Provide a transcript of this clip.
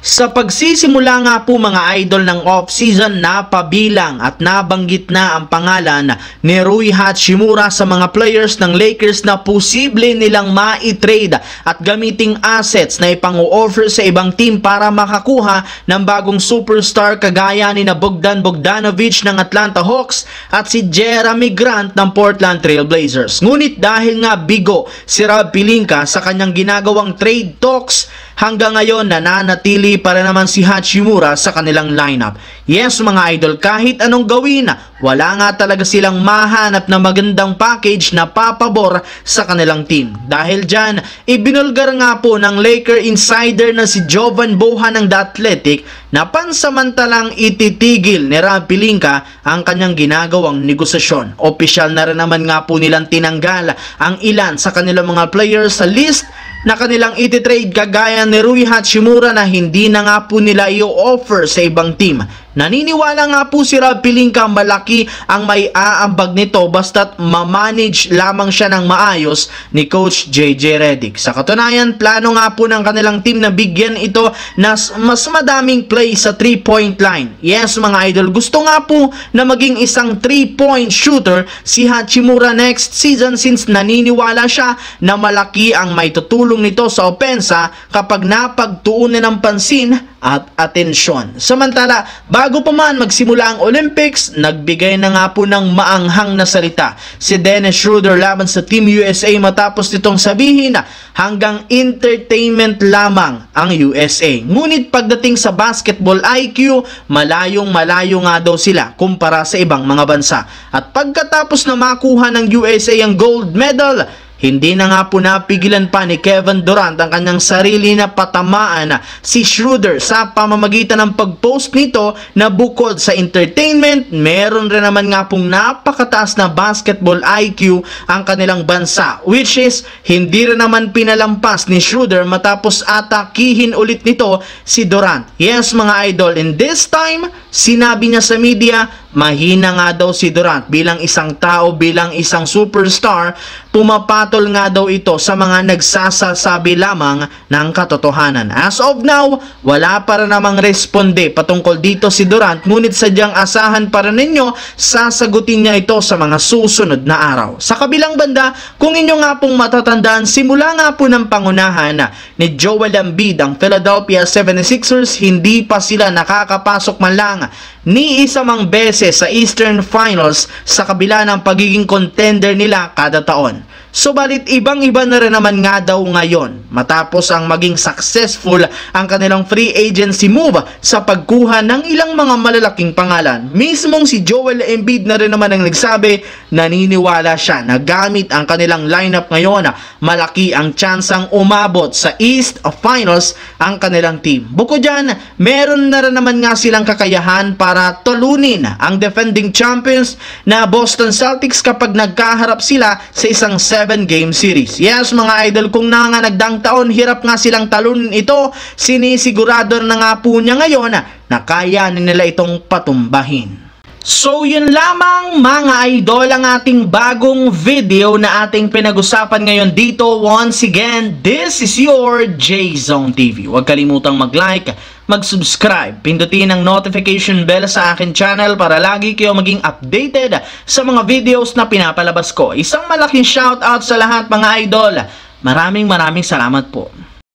Sa pagsisimula nga po mga idol ng off-season, napabilang at nabanggit na ang pangalan ni Rui Hachimura sa mga players ng Lakers na posible nilang ma-trade at gamiting assets na ipang-offer sa ibang team para makakuha ng bagong superstar kagaya ni na Bogdan Bogdanovic ng Atlanta Hawks at si Jeremy Grant ng Portland Trail Blazers. Ngunit dahil nga bigo si Rob Pelinka sa kanyang ginagawang trade talks, hanggang ngayon nananatili pa rin naman si Hachimura sa kanilang lineup. Yes mga idol, kahit anong gawin, wala nga talaga silang mahanap na magandang package na papabor sa kanilang team. Dahil dyan, ibinulgar nga po ng Laker insider na si Jovan Bohan ng The Athletic na pansamantalang ititigil ni Rob Pelinka ang kanyang ginagawang negosasyon. Opisyal na rin naman nga po nilang tinanggal ang ilan sa kanilang mga players sa list na kanilang ititrade kagaya ni Rui Hachimura na hindi na nga po nila i-offer sa ibang team. Naniniwala nga po si Rob Pelinka malaki ang may aambag nito basta't ma-manage lamang siya ng maayos ni Coach JJ Redick. Sa katunayan, plano nga po ng kanilang team na bigyan ito na mas madaming play sa 3-point line. Yes mga idol, gusto nga po na maging isang 3-point shooter si Hachimura next season since naniniwala siya na malaki ang may tutulong nito sa opensa kapag napagtuunan ng pansin at atensyon. Samantala, bago pa man magsimula ang Olympics, nagbigay na nga po ng maanghang na salita si Dennis Schroeder laban sa Team USA matapos nitong sabihin na hanggang entertainment lamang ang USA. Ngunit pagdating sa basketball IQ, malayong-malayo nga daw sila kumpara sa ibang mga bansa. At pagkatapos na makuha ng USA ang gold medal, hindi na nga po napigilan pa ni Kevin Durant ang kanyang sarili na patamaan si Schroeder sa pamamagitan ng pag-post nito na bukod sa entertainment, meron rin naman nga pong napakataas na basketball IQ ang kanilang bansa, which is hindi rin naman pinalampas ni Schroeder matapos atakihin ulit nito si Durant. Yes mga idol, in this time, sinabi niya sa media, mahina nga daw si Durant bilang isang tao, bilang isang superstar, pumapatol nga daw ito sa mga nagsasasabi lamang ng katotohanan. As of now, wala para namang responde patungkol dito si Durant, ngunit sadyang asahan para ninyo, sasagutin niya ito sa mga susunod na araw. Sa kabilang banda, kung inyo nga pong matatandaan, simula nga po ng pangunahan ni Joel Embiid ang Philadelphia 76ers, hindi pa sila nakakapasok man lang ni isa mang beses sa Eastern Finals sa kabila ng pagiging contender nila kada taon. Subalit ibang-iba na rin naman nga daw ngayon matapos ang maging successful ang kanilang free agency move sa pagkuha ng ilang mga malalaking pangalan. Mismong si Joel Embiid na rin naman ang nagsabi, naniniwala siya na gamit ang kanilang lineup ngayon, malaki ang tsansang umabot sa East Finals ang kanilang team. Bukod dyan, meron na rin naman nga silang kakayahan para talunin ang defending champions na Boston Celtics kapag nagkaharap sila sa isang 7-game series. Yes mga idol, kung nanganagdang taon hirap nga silang talunin ito, sinisigurado na nga po niya ngayon na kaya nila itong patumbahin. So yun lamang mga idol ang ating bagong video na ating pinag-usapan ngayon dito. Once again, this is your J-Zone TV. Huwag kalimutang mag-like, mag-subscribe, pindutin ang notification bell sa akin channel para lagi kayo maging updated sa mga videos na pinapalabas ko. Isang malaking shoutout sa lahat mga idol. Maraming salamat po.